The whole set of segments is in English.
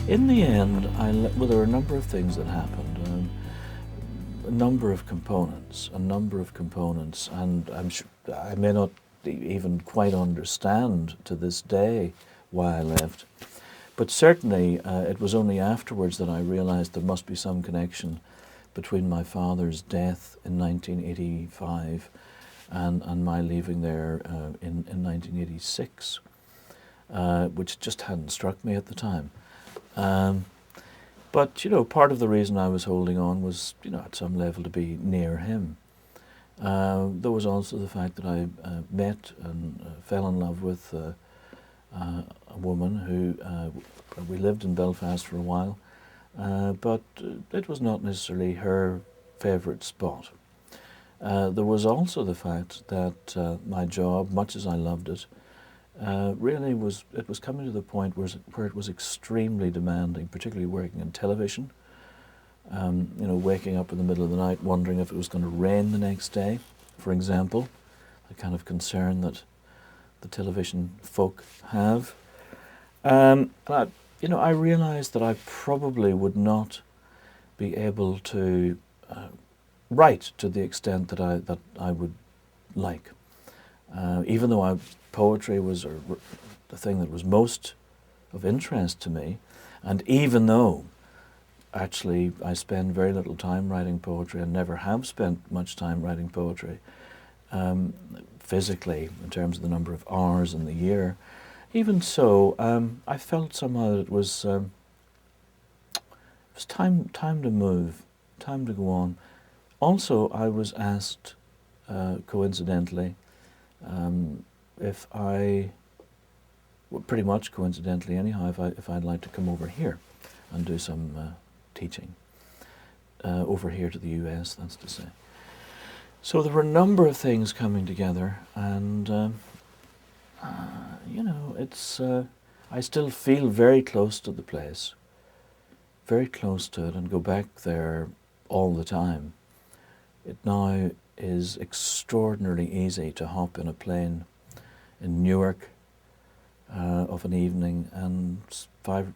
In the end, well, there were a number of things that happened. A number of components, and I'm sure I may not even quite understand to this day why I left. But certainly, it was only afterwards that I realised there must be some connection between my father's death in 1985 and my leaving there in 1986, which just hadn't struck me at the time. But, part of the reason I was holding on was, at some level to be near him. There was also the fact that I met and fell in love with a woman who we lived in Belfast for a while, but it was not necessarily her favourite spot. There was also the fact that my job, much as I loved it, really was coming to the point where it was extremely demanding, particularly working in television. Waking up in the middle of the night wondering if it was going to rain the next day, for example, the kind of concern that the television folk have. I realised that I probably would not be able to write to the extent that I would like, even though poetry was the thing that was most of interest to me, and even though actually I spend very little time writing poetry and never have spent much time writing poetry, physically, in terms of the number of hours in the year, even so, I felt somehow that it was time to move, time to go on. Also, I was asked, coincidentally, pretty much coincidentally anyhow, if I'd like to come over here and do some teaching, over here to the US, that's to say. So there were a number of things coming together, and I still feel very close to the place, very close to it, and go back there all the time. It now is extraordinarily easy to hop in a plane in Newark of an evening, and 5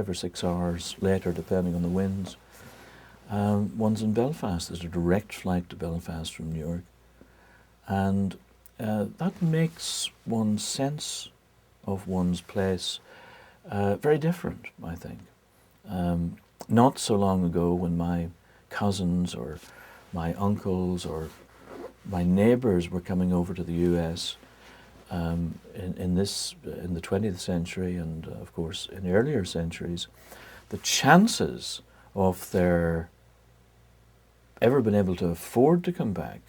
or 6 hours later, depending on the winds, one's in Belfast. There's a direct flight to Belfast from Newark, and that makes one's sense of one's place very different, I think. Not so long ago, when my cousins or my uncles or my neighbours were coming over to the US in the 20th century, and of course in earlier centuries, the chances of their ever been able to afford to come back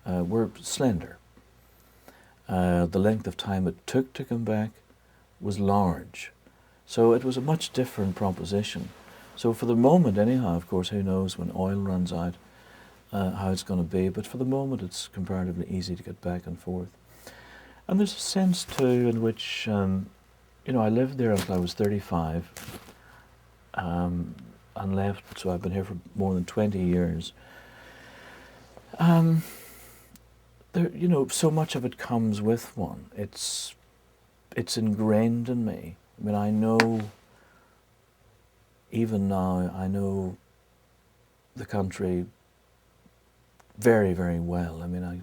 were slender. The length of time it took to come back was large. So it was a much different proposition. So for the moment anyhow, of course, who knows when oil runs out, how it's going to be, but for the moment it's comparatively easy to get back and forth. And there's a sense too in which, I lived there until I was 35, and left, so I've been here for more than 20 years. So much of it comes with one. It's ingrained in me. I mean, I know, even now, I know the country very, very well. I mean,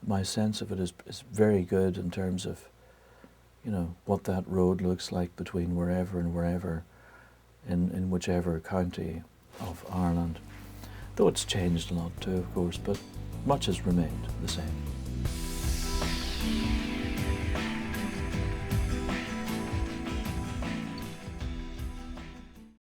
my sense of it is very good in terms of, what that road looks like between wherever and wherever, in whichever county of Ireland. Though it's changed a lot too, of course, but much has remained the same.